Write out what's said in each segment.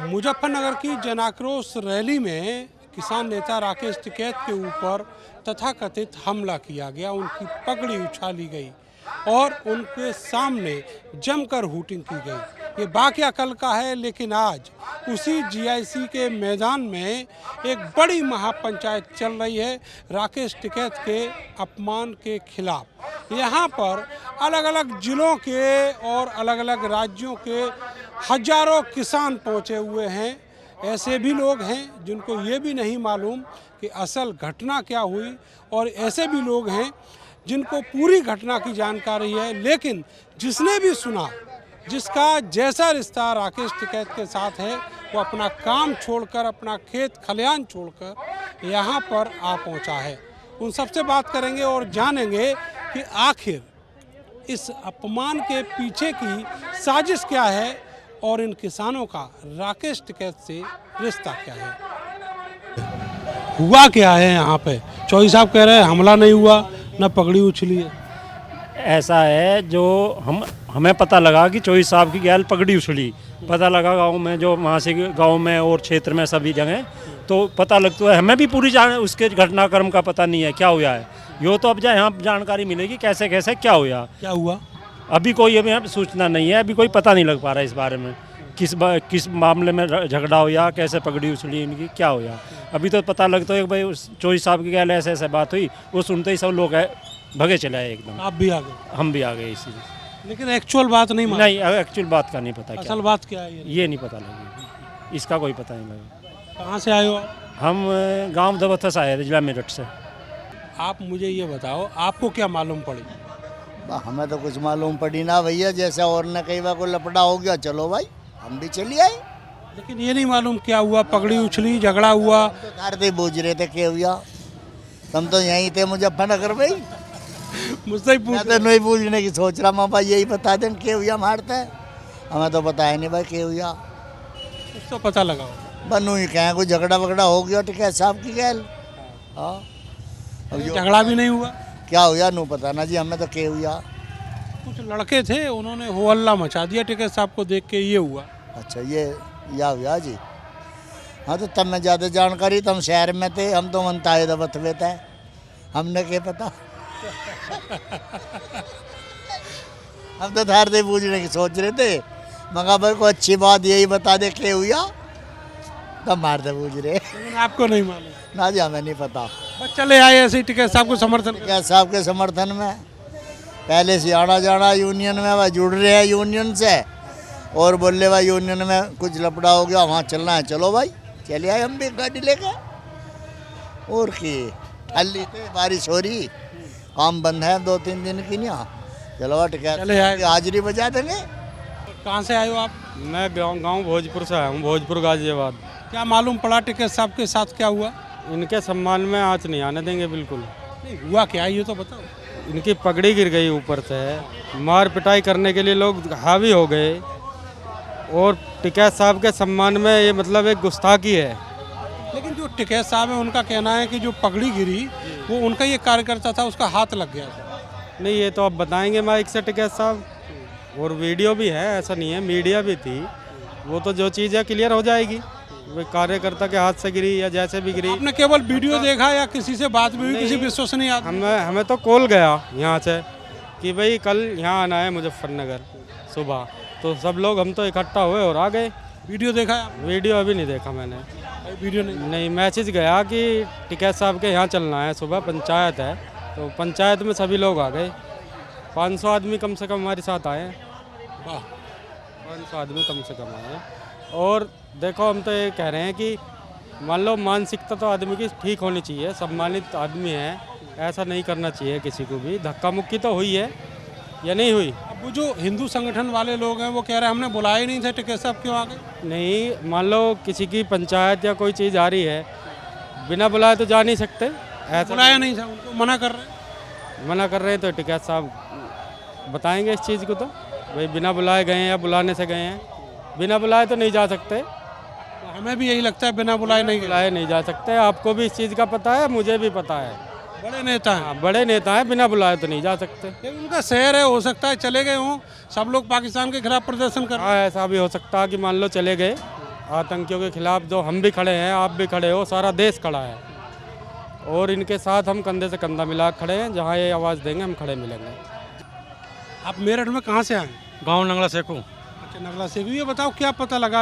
मुजफ्फरनगर की जन आक्रोश रैली में किसान नेता राकेश टिकैत के ऊपर तथाकथित हमला किया गया, उनकी पगड़ी उछाली गई और उनके सामने जमकर हूटिंग की गई। ये वाकया कल का है, लेकिन आज उसी जीआईसी के मैदान में एक बड़ी महापंचायत चल रही है राकेश टिकैत के अपमान के खिलाफ। यहाँ पर अलग अलग जिलों के और अलग अलग राज्यों के हजारों किसान पहुँचे हुए हैं। ऐसे भी लोग हैं जिनको ये भी नहीं मालूम कि असल घटना क्या हुई, और ऐसे भी लोग हैं जिनको पूरी घटना की जानकारी है, लेकिन जिसने भी सुना, जिसका जैसा रिश्ता राकेश टिकैत के साथ है, वो अपना काम छोड़कर, अपना खेत खलियान छोड़कर यहाँ पर आ पहुँचा है। उन सबसे बात करेंगे और जानेंगे कि आखिर इस अपमान के पीछे की साजिश क्या है और इन किसानों का राकेश टिकैत से रिश्ता क्या है। हुआ क्या है यहाँ पे? चौधरी साहब कह रहे हैं हमला नहीं हुआ, ना पगड़ी उछली है। ऐसा है जो हमें पता लगा कि चौधरी साहब की गैल पगड़ी उछली। पता लगा गांव में, जो वहाँ से गांव में और क्षेत्र में सभी जगह तो पता लगता है। हमें भी पूरी उसके घटनाक्रम का पता नहीं है क्या हुआ है। यो तो अब यहाँ जानकारी मिलेगी कैसे कैसे क्या हुआ, क्या हुआ। अभी कोई अभी सूचना नहीं है, अभी कोई पता नहीं लग पा रहा है इस बारे में किस मामले में झगड़ा हुआ, कैसे पगड़ी उछली इनकी, क्या हुआ। अभी तो पता लगता है कि भाई उस चौधरी साहब की गैल ऐसे ऐसे बात हुई, वो सुनते ही सब लोग भगे चले आए एकदम। आप भी आ गए? हम भी आ गए इसी। लेकिन एक्चुअल बात नहीं मालूम। नहीं, एक्चुअल बात का नहीं पता। असल बात क्या है ये नहीं पता लगी, इसका कोई पता नहीं लगा। कहाँ से आए हो आप? हम गांव दबत्था से आए थे, जिला मेरठ से। आप मुझे ये बताओ, आपको क्या मालूम पड़ी? हमें तो कुछ मालूम पड़ी ना भैया, जैसे और न कई बार को लपड़ा हो गया, चलो भाई हम भी चलिए आए। लेकिन ये नहीं मालूम क्या हुआ, पगड़ी उछली, झगड़ा हुआ। तो बूझ रहे थे क्या हुआ, तुम तो यहीं थे मुजफ्फरनगर भाई। मुझसे ही मैं तो नहीं पूछने की सोच रहा हूँ भाई, यही बता दें क्या हुआ मारते हैं। हमें तो पता है नहीं भाई क्या हुआ। कुछ तो पता लगाओ। बनू ही कहें कोई झगड़ा वगड़ा हो गया टिकैत साहब की गैल। हाँ, अब झगड़ा भी नहीं हुआ। क्या हुआ नू पता ना जी, हमें तो क्या हुआ। कुछ लड़के थे, उन्होंने हो हल्ला मचा दिया टिकैत साहब को देख के, ये हुआ। अच्छा, ये या हुआ जी। हाँ, तो तब में ज़्यादा जानकारी, तुम शहर में थे, हम तो मनताए दबत में थे, हमने क्या पता। हम तो थार से पूछने की सोच रहे थे, मगर भाई को अच्छी बात यही बता दे क्या हुआ, तब मार दे पूछ रहे। लेकिन आपको नहीं मालूम? ना जी, हमें नहीं पता। बस चले आए ऐसे ही टिकैत साहब को समर्थन। टिकैत साहब के समर्थन में पहले से आना जाना यूनियन में, वह जुड़ रहे हैं यूनियन से, और बोल रहे भाई यूनियन में कुछ लपड़ा हो गया, वहाँ चलना है, चलो भाई चले आए हम भी गाड़ी लेकर। और की ठल्ली थे, बारिश हो रही, काम बंद है 2-3 दिन की नहीं। चलो टिकैत चले आए, हाजिरी बजा देंगे। कहाँ से आए हो आप? मैं गांव भोजपुर से आया हूँ, भोजपुर गाजियाबाद। क्या मालूम पड़ा टिकैत साहब के साथ क्या हुआ? इनके सम्मान में आज नहीं आने देंगे बिल्कुल। नहीं हुआ क्या, ये तो बताओ। इनकी पगड़ी गिर गई ऊपर से, मार पिटाई करने के लिए लोग हावी हो गए, और टिकैत साहब के सम्मान में ये मतलब एक गुस्ताखी है। लेकिन जो टिकैत साहब है, उनका कहना है कि जो पगड़ी गिरी वो उनका ये कार्यकर्ता था, उसका हाथ लग गया था। नहीं, ये तो अब बताएंगे माइक से टिकैत साहब, और वीडियो भी है, ऐसा नहीं है, मीडिया भी थी। वो तो जो चीज़ है क्लियर हो जाएगी, वो कार्यकर्ता के हाथ से गिरी या जैसे भी गिरी। आपने केवल वीडियो देखा या किसी से बात भी हुई, किसी विश्वसनीय आदमी? हमें तो कॉल गया यहाँ से कि भाई कल यहाँ आना है मुजफ्फरनगर सुबह, तो सब लोग हम तो इकट्ठा हुए और आ गए। वीडियो देखा है आपने? वीडियो अभी नहीं देखा मैंने। वीडियो नहीं? मैसेज गया कि टिकैत साहब के यहाँ चलना है, सुबह पंचायत है, तो पंचायत में सभी लोग आ गए। 500 आदमी कम से कम हमारे साथ आए हैं। वाह, 500 आदमी कम से कम आए हैं। और देखो, हम तो ये कह रहे हैं कि मान लो मानसिकता तो आदमी की ठीक होनी चाहिए, सम्मानित आदमी है, ऐसा नहीं करना चाहिए किसी को भी। धक्का मुक्की तो हुई है या नहीं हुई? अब वो जो हिंदू संगठन वाले लोग हैं वो कह रहे हैं हमने बुलाए नहीं थे, टिकैत साहब क्यों आ गए? नहीं, मान लो किसी की पंचायत या कोई चीज़ आ रही है, बिना बुलाए तो जा नहीं सकते। ऐसा बुलाया नहीं था, उनको मना कर रहे हैं। तो टिकैत साहब बताएंगे इस चीज़ को, तो भाई बिना बुलाए गए हैं या बुलाने से गए हैं। बिना बुलाए तो नहीं जा सकते। तो हमें भी यही लगता है, बिना बुलाए नहीं जा सकते। आपको भी इस चीज़ का पता है, मुझे भी पता है। बड़े नेता हैं। हाँ, बड़े नेता हैं, बिना बुलाए तो नहीं जा सकते। ये उनका शहर है, हो सकता है चले गए हों, सब लोग पाकिस्तान के खिलाफ प्रदर्शन कर रहे हैं। हाँ, ऐसा भी हो सकता है कि मान लो चले गए, आतंकियों के खिलाफ जो हम भी खड़े हैं, आप भी खड़े हो, सारा देश खड़ा है और इनके साथ हम कंधे से कंधा मिला खड़े हैं। जहाँ ये आवाज़ देंगे हम खड़े मिलेंगे। आप मेरठ में कहाँ से आए? गांव नंगला सेको। अच्छा, नगला से। ये बताओ क्या पता लगा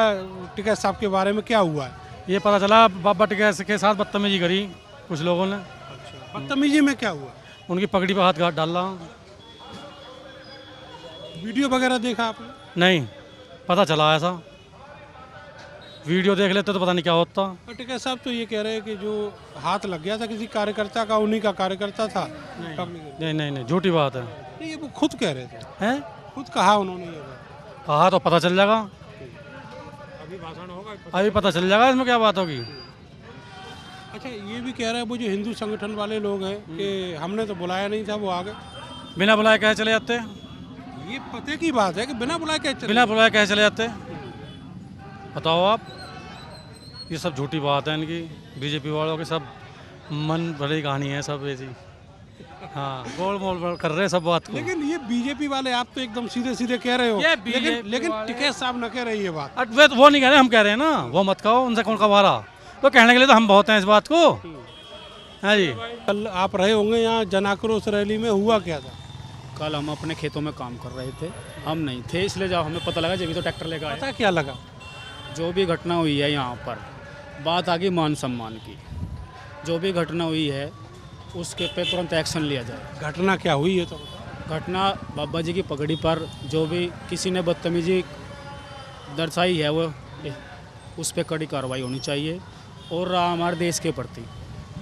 टिकैत साहब के बारे में, क्या हुआ है? ये पता चला बाबा टिकैत के साथ बदतमीजी करी कुछ लोगों ने। अच्छा, बदतमीजी में क्या हुआ? उनकी पगड़ी पर हाथ डाला। वीडियो वगैरह देखा आपने? नहीं, पता चला ऐसा। वीडियो देख लेते तो पता नहीं क्या होता। और टिकैत साहब तो ये कह रहे हैं कि जो हाथ लग गया था किसी कार्यकर्ता का, उन्हीं का कार्यकर्ता था। नहीं नहीं नहीं, झूठी बात है। ये वो खुद कह रहे थे, हैं? खुद कहा उन्होंने ये बात। कहा तो पता चल जाएगा, अभी भाषण होगा। अभी पता चल जाएगा इसमें क्या बात होगी। अच्छा, ये भी कह रहे हैं वो जो हिंदू संगठन वाले लोग हैं कि हमने तो बुलाया नहीं था, वो आ गए। बिना बुलाए कहे चले जाते? ये पते की बात है कि बिना बुलाए कैसे? बिना बुलाए कहे चले जाते? बताओ आप। ये सब झूठी बात है इनकी, बीजेपी वालों की सब मन भरी कहानी है सब ऐसी। हाँ, गोल मोल कर रहे हैं सब बात को। लेकिन ये बीजेपी वाले आप तो एकदम सीधे सीधे कह रहे हो, ये लेकिन टिकैत साहब न कह रहे ये बात। वो नहीं कह रहे, हम कह रहे हैं ना। वो मत कहो, उनसे कौन कहा रहा। तो कहने के लिए तो हम बहुत हैं इस बात को। हाँ जी। कल आप रहे होंगे यहाँ जन आक्रोश रैली में, हुआ क्या था? कल हम अपने खेतों में काम कर रहे थे, हम नहीं थे, इसलिए जब हमें पता लगा, जब भी तो ट्रैक्टर लेकर आए। पता क्या लगा? जो भी घटना हुई है यहाँ पर, बात आ गई मान सम्मान की। जो भी घटना हुई है उसके पे तुरंत एक्शन लिया जाए। घटना क्या हुई है तो बताओ। घटना बाबा जी की पगड़ी पर जो भी किसी ने बदतमीजी दर्शाई है, वो उस पर कड़ी कार्रवाई होनी चाहिए और हमारे देश के प्रति।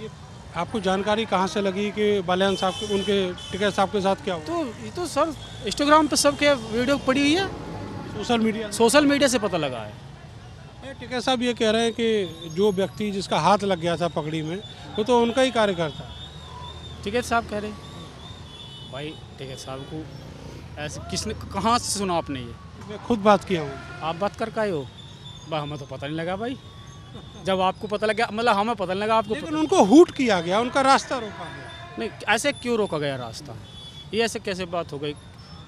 ये आपको जानकारी कहाँ से लगी कि बालियान साहब के, उनके टिकैत साहब के साथ क्या हुआ? तो ये तो सर इंस्टाग्राम पे सबके वीडियो पड़ी हुई है, सोशल मीडिया से पता लगा है। टिकैत साहब ये कह रहे हैं कि जो व्यक्ति जिसका हाथ लग गया था पगड़ी में, वो तो उनका ही कार्यकर्ता। टिकैत साहब कह रहे भाई, टिकैत साहब को ऐसे किसने, कहाँ से सुना आपने? ये मैं खुद बात किया हूँ। आप बात कर का हो भाई, हमें तो पता नहीं लगा भाई। जब आपको पता लगा, मतलब हमें पता नहीं लगा, आपको लेकिन उनको हूट किया गया, उनका रास्ता रोका गया। नहीं, ऐसे क्यों रोका गया रास्ता? ये ऐसे कैसे बात हो गई?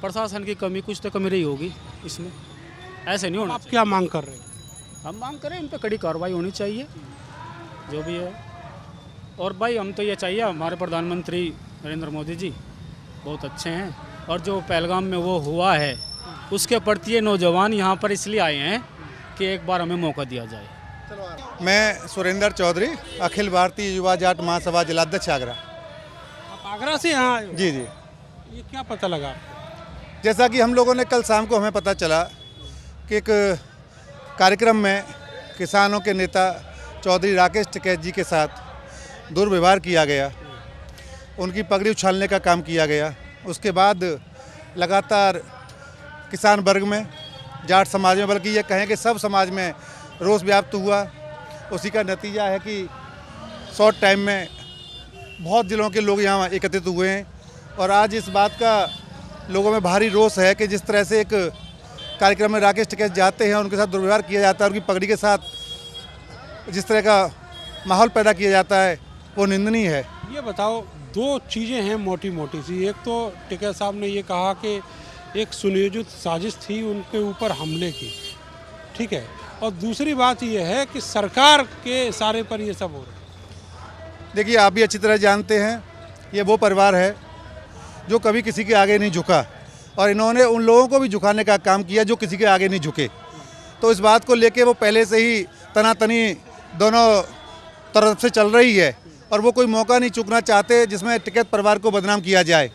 प्रशासन की कमी, कुछ तो कमी रही होगी इसमें, ऐसे नहीं होना। आप क्या मांग कर रहे हैं? हम मांग करें इन पर कड़ी कार्रवाई होनी चाहिए जो भी है। और भाई हम तो ये चाहिए, हमारे प्रधानमंत्री नरेंद्र मोदी जी बहुत अच्छे हैं, और जो पहलगाम में वो हुआ है उसके प्रति ये नौजवान यहाँ पर इसलिए आए हैं कि एक बार हमें मौका दिया जाए। मैं सुरेंद्र चौधरी, अखिल भारतीय युवा जाट महासभा जिलाध्यक्ष आगरा। आप आगरा से यहाँ आए हो? जी जी। ये क्या पता लगा आपको? जैसा कि हम लोगों ने कल शाम को हमें पता चला कि एक कार्यक्रम में किसानों के नेता चौधरी राकेश टिकैत जी के साथ दुर्व्यवहार किया गया, उनकी पगड़ी उछालने का काम किया गया। उसके बाद लगातार किसान वर्ग में, जाट समाज में, बल्कि ये कहें कि सब समाज में रोष व्याप्त हुआ। उसी का नतीजा है कि शॉर्ट टाइम में बहुत जिलों के लोग यहाँ एकत्रित हुए हैं और आज इस बात का लोगों में भारी रोष है कि जिस तरह से एक कार्यक्रम में राकेश टिकैत जाते हैं, उनके साथ दुर्व्यवहार किया जाता है, उनकी पगड़ी के साथ जिस तरह का माहौल पैदा किया जाता है, वो निंदनीय है। ये बताओ, दो चीज़ें हैं मोटी मोटी सी। एक तो टिकैत साहब ने ये कहा कि एक सुनियोजित साजिश थी उनके ऊपर हमले की, ठीक है, और दूसरी बात ये है कि सरकार के इशारे पर ये सब हो रहा है। देखिए, आप भी अच्छी तरह जानते हैं, ये वो परिवार है जो कभी किसी के आगे नहीं झुका और इन्होंने उन लोगों को भी झुकाने का काम किया जो किसी के आगे नहीं झुके। तो इस बात को लेके वो पहले से ही तनातनी दोनों तरफ से चल रही है और वो कोई मौका नहीं चूकना चाहते जिसमें टिकैत परिवार को बदनाम किया जाए।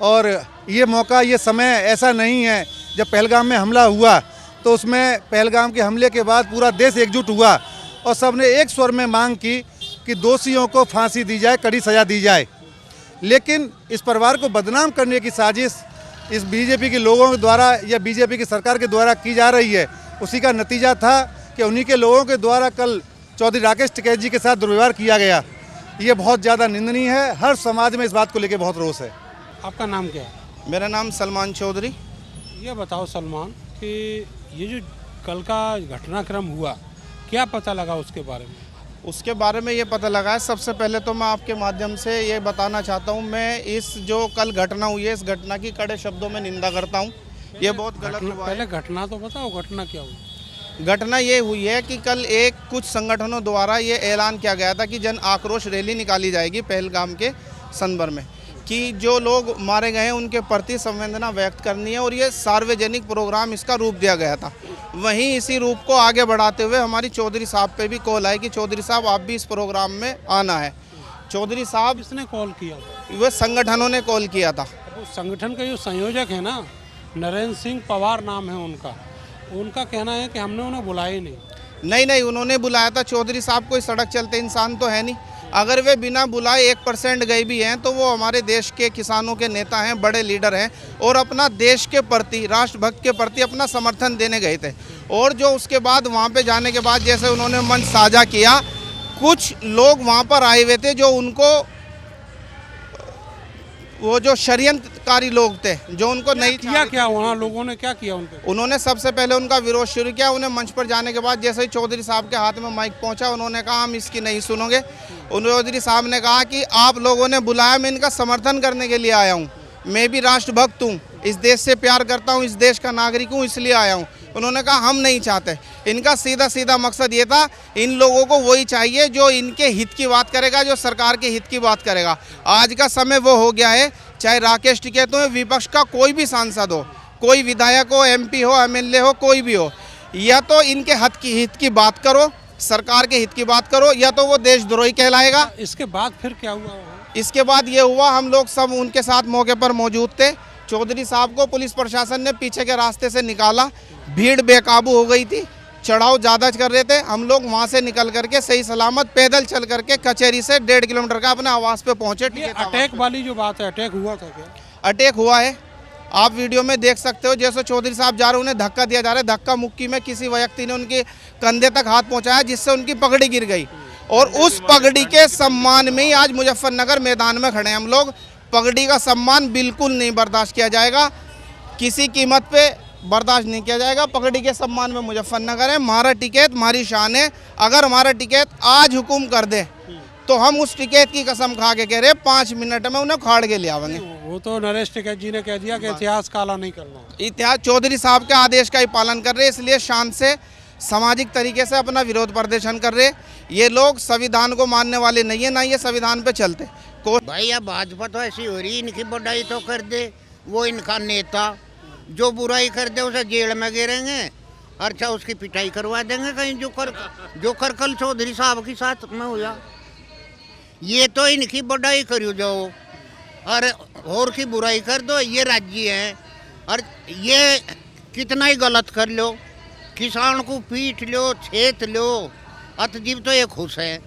और ये मौका, ये समय ऐसा नहीं है। जब पहलगाम में हमला हुआ तो उसमें पहलगाम के हमले के बाद पूरा देश एकजुट हुआ और सब ने एक स्वर में मांग की कि दोषियों को फांसी दी जाए, कड़ी सज़ा दी जाए। लेकिन इस परिवार को बदनाम करने की साजिश इस बीजेपी के लोगों के द्वारा या बीजेपी की सरकार के द्वारा की जा रही है। उसी का नतीजा था कि उन्हीं के लोगों के द्वारा कल चौधरी राकेश टिकैत जी के साथ दुर्व्यवहार किया गया। ये बहुत ज़्यादा निंदनीय है। हर समाज में इस बात को लेकर बहुत रोष है। आपका नाम क्या है? मेरा नाम सलमान चौधरी। ये बताओ सलमान कि ये जो कल का घटनाक्रम हुआ, क्या पता लगा उसके बारे में? उसके बारे में ये पता लगा है, सबसे पहले तो मैं आपके माध्यम से ये बताना चाहता हूँ, मैं इस जो कल घटना हुई है इस घटना की कड़े शब्दों में निंदा करता हूँ। ये बहुत गलत हुआ है। पहले घटना तो बताओ, घटना क्या हुई? घटना ये हुई है कि कल कुछ संगठनों द्वारा ये ऐलान किया गया था कि जन आक्रोश रैली निकाली जाएगी पहलगाम के संदर्भ में, कि जो लोग मारे गए हैं उनके प्रति संवेदना व्यक्त करनी है, और ये सार्वजनिक प्रोग्राम इसका रूप दिया गया था। वहीं इसी रूप को आगे बढ़ाते हुए हमारी चौधरी साहब पे भी कॉल आई कि चौधरी साहब आप भी इस प्रोग्राम में आना है। चौधरी साहब, किसने कॉल किया? वे संगठनों ने कॉल किया था। वो संगठन का जो संयोजक है ना, नरेंद्र सिंह पवार नाम है उनका कहना है कि हमने उन्हें बुलाया ही नहीं। नहीं, उन्होंने बुलाया था। चौधरी साहब कोई सड़क चलते इंसान तो है नहीं। अगर वे बिना बुलाए 1% गए भी हैं तो वो हमारे देश के किसानों के नेता हैं, बड़े लीडर हैं, और अपना देश के प्रति, राष्ट्रभक्त के प्रति अपना समर्थन देने गए थे। और जो उसके बाद वहाँ पे जाने के बाद जैसे उन्होंने मंच साझा किया, कुछ लोग वहाँ पर आए हुए थे जो उनको, वो जो षड्यंत्रकारी लोग थे जो उनको नहीं किया, क्या वहाँ लोगों ने क्या किया उनको? उन्होंने सबसे पहले उनका विरोध शुरू किया। उन्हें मंच पर जाने के बाद जैसे ही चौधरी साहब के हाथ में माइक पहुंचा, उन्होंने कहा हम इसकी नहीं सुनोगे। चौधरी साहब ने कहा कि आप लोगों ने बुलाया, मैं इनका समर्थन करने के लिए आया हूं, मैं भी राष्ट्रभक्त हूं, इस देश से प्यार करता हूं, इस देश का नागरिक हूं, इसलिए आया हूं। उन्होंने कहा हम नहीं चाहते। इनका सीधा मकसद ये था, इन लोगों को वही चाहिए जो इनके हित की बात करेगा, जो सरकार के हित की बात करेगा। आज का समय वो हो गया है, चाहे राकेश टिकैत हो, विपक्ष का कोई भी सांसद हो, कोई विधायक हो, MP हो, MLA हो, कोई भी हो, या तो इनके हित की बात करो, सरकार के हित की बात करो, या तो वो देशद्रोही कहलाएगा। इसके बाद फिर क्या हुआ? इसके बाद ये हुआ, हम लोग सब उनके साथ मौके पर मौजूद थे। चौधरी साहब को पुलिस प्रशासन ने पीछे के रास्ते से निकाला, भीड़ बेकाबू हो गई थी, चढ़ाव ज़्यादा कर रहे थे। हम लोग वहाँ से निकल करके सही सलामत पैदल चल करके कचहरी से 1.5 किलोमीटर का अपने आवास पे पहुँचे। अटैक वाली जो बात है, अटैक हुआ था क्या? अटैक हुआ है, आप वीडियो में देख सकते हो। जैसे चौधरी साहब जा रहे हैं, उन्हें धक्का दिया जा रहा है, धक्का मुक्की में किसी व्यक्ति ने उनके कंधे तक हाथ पहुँचाया, जिससे उनकी पगड़ी गिर गई। और उस पगड़ी के सम्मान में ही आज मुजफ्फरनगर मैदान में खड़े हैं हम लोग। पगड़ी का सम्मान बिल्कुल नहीं बर्दाश्त किया जाएगा, किसी कीमत पे बर्दाश्त नहीं किया जाएगा। पगड़ी के सम्मान में मुजफ्फरनगर है, हमारा टिकैत हमारी शान है। अगर हमारा टिकैत आज हुकुम कर दे तो हम उस टिकैत की कसम खा के कह रहे 5 मिनट में उन्हें खाड़ के ले आवेंगे। वो तो नरेश टिकैत जी ने कह दिया कि इतिहास काला नहीं करना। इतिहास चौधरी साहब के आदेश का ही पालन कर रहे, इसलिए शान से सामाजिक तरीके से अपना विरोध प्रदर्शन कर रहे। ये लोग संविधान को मानने वाले नहीं है, ना ये संविधान पे चलते। भाई अब भाजपा तो ऐसी हो रही, इनकी बढ़ाई तो कर दे, वो इनका नेता जो बुराई कर दे उसे जेल में गिरेंगे, अच्छा उसकी पिटाई करवा देंगे कहीं, जो कर कल चौधरी साहब के साथ में हुआ। ये तो इनकी बढ़ाई करो जाओ और की बुराई कर दो, ये राज्य है। और ये कितना ही गलत कर लो, किसान को पीट लो, छेत लो, अतजीब तो ये खुश है।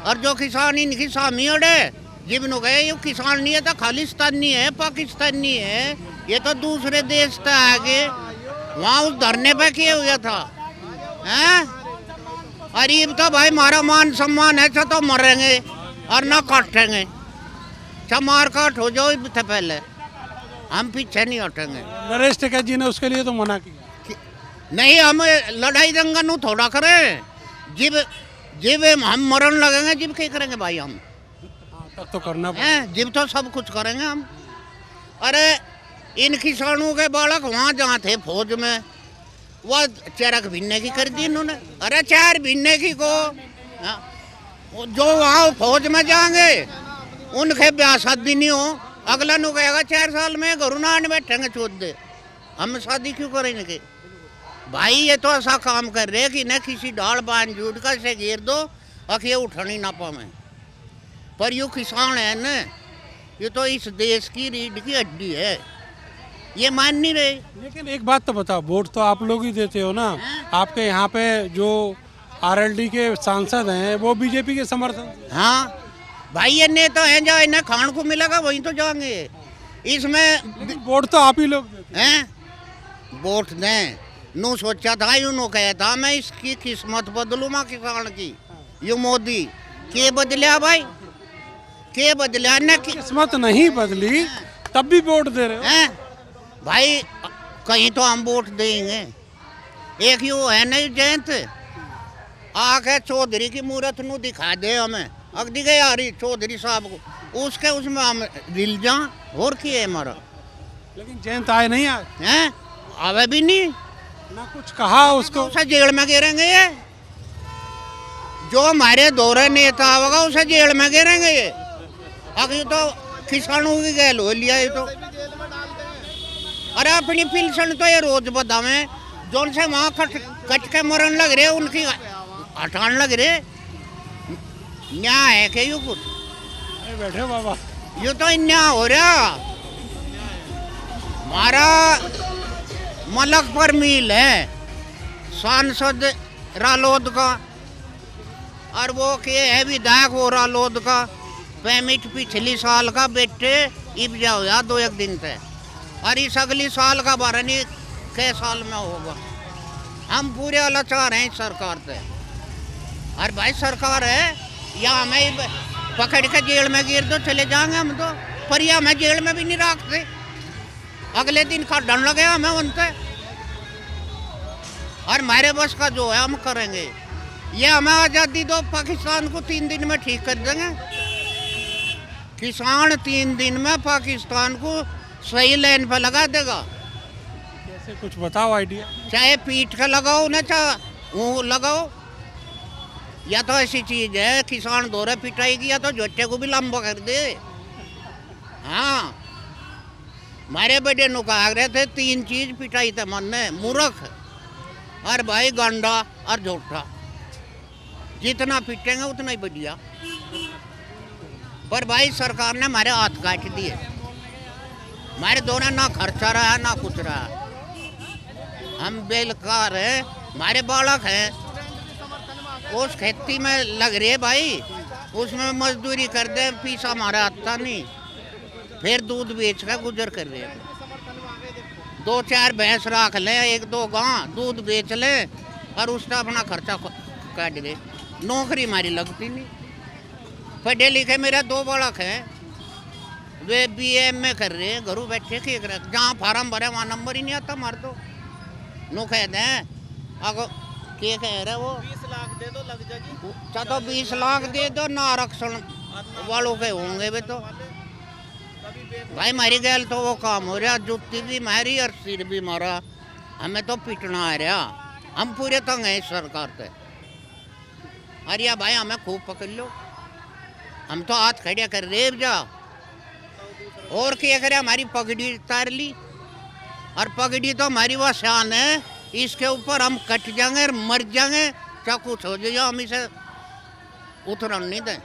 और जो किसान इनकी सामी अड़े, जिबनो गए ये किसान नहीं है तो खालिस्तानी है, पाकिस्तानी है, ये तो दूसरे देश था आगे, वहाँ उस धरने पे किए हुआ था हैं। अरे तो भाई हमारा मान सम्मान है, तो मरेंगे और ना काटेंगे, मार काट हो जाओ थे पहले, हम पीछे नहीं हटेंगे। नरेश टिकैत जी ने उसके लिए तो मना किया। नहीं, हम लड़ाई दंगन थोड़ा करें, जिब हम मरण लगेंगे, जिब क्या करेंगे भाई हम? तब तो करना है, जिब तो सब कुछ करेंगे हम। अरे इन किसानों के बालक वहाँ जहाँ थे फौज में, वह चरक भिन्ने की कर दी इन्होंने। अरे 4 भिन्ने की को जो वहाँ फौज में जाएंगे उनके ब्याह शादी नहीं हो, अगला नु कहेगा 4 साल में घरू ना बैठेंगे, चोद दे, हम शादी क्यों करें इनके? भाई ये तो ऐसा काम कर रहे कि न किसी डाल बांध जूट का से घेर दो, अख ये उठनी ना पावे। पर यू किसान है न, ये तो इस देश की रीढ़ की हड्डी है, ये मान नहीं रहे। लेकिन एक बात तो बताओ, वोट तो आप लोग ही देते हो ना। आपके यहाँ पे जो RLD के सांसद हैं वो बीजेपी के समर्थन। हाँ भाई, ये नेता है, जहाँ इन्हें खान को मिलेगा वहीं तो जाएंगे। इसमें वोट तो आप ही लोग देते हैं। वोट दें नू सोचा था, यूँ नो कहा था मैं इसकी किस्मत बदलूँ माँ किसान की। ये मोदी के बदलिया भाई, के बदलिया न किस्मत नहीं बदली, तब भी वोट दे रहे हो हैं भाई। कहीं तो हम वोट देंगे। एक यू है नहीं जयंत, आके चौधरी की मूर्त नू दिखा दे हमें, अग दिखे यार चौधरी साहब को, उसके उसमें हम दिल जा और किए हमारा। लेकिन जयंत आए नहीं आए हैं, आवे भी नहीं। ना कुछ कहा उसको। उसे जेल में गिरेंगे ये, जो हमारे दौरे नेता होगा उसे जेल में गिरेंगे ये। अभी तो किसानों की गैल हो लिया ये तो। अरे अपनी पेंशन तो ये रोज बतावे, जोन से वहाँ कट के मरण लग रहे उनकी हटान लग रहे। न्याय है क्या यू कुछ? बैठे बाबा, ये तो अन्याय हो रहा। हमारा मलकपुर मिल है सांसद रालोद का, और वो के है विधायक वो रालोद का। पेमेंट पिछली साल का बेटे इब जाओ यार 2-1 दिन से, और इस अगली साल का बारह नहीं कै साल में होगा। हम पूरे अलग चाह रहे हैं सरकार से। और भाई सरकार है या हमें पकड़ के जेल में गिर दो चले जाएंगे हम तो, पर ये हमें जेल में भी नहीं रखते। अगले दिन का डर लगे हमें उनसे, और हमारे बस का जो है हम करेंगे। ये हमें आज़ादी दो, पाकिस्तान को 3 दिन में ठीक कर देंगे। किसान 3 दिन में पाकिस्तान को सही लाइन पर लगा देगा। कैसे कुछ बताओ आइडिया। चाहे पीठ का लगाओ ना चाहे वो लगाओ, या तो ऐसी चीज है किसान दौरे पिटाई की, या तो झोटे को भी लंबा कर दे। हाँ, हमारे बड़े नुका रहे थे 3 चीज पिटाई थे मन ने, मूर्ख और भाई गांडा और झूठा। जितना पिटेंगे उतना ही बढ़िया। पर भाई सरकार ने हमारे हाथ काट दिए। हमारे दोनों ना खर्चा रहा ना कुछ रहा, हम बेलकार हैं। हमारे बालक हैं उस खेती में लग रही है भाई, उसमें मजदूरी कर दे, पैसा हमारा आता नहीं, फिर दूध बेच कर गुजर कर रहे हैं। 2-4 भैंस रख लें, 1-2 गां दूध बेच लें, और उसका अपना खर्चा काट दे। नौकरी हमारी लगती नहीं। पढ़े लिखे मेरे 2 बालक हैं, वे BA में कर रहे हैं, घरों बैठे के जहाँ फार्म भरे वहाँ नंबर ही नहीं आता हमारे तो। नो कहते हैं अगर के कह रहे वो 20 लाख दे दो लग जाएगी, तो 20 लाख दे दो ना, आरक्षण वालों के होंगे वे तो। भाई हमारी गैल तो वो काम हो रहा, जुत्ती भी मारी और सिर भी मारा, हमें तो पिटना आ रहा। हम पूरे तंग हैं इस सरकार से। अरे भाई हमें खूब पकड़ लो, हम तो हाथ खड़े कर रहे जा। और क्या करे, हमारी पगड़ी उतार ली, और पगड़ी तो हमारी वो शान है, इसके ऊपर हम कट जाएंगे और मर जाएंगे, चाहे कुछ हो जाए, हम इसे उतरन नहीं दें।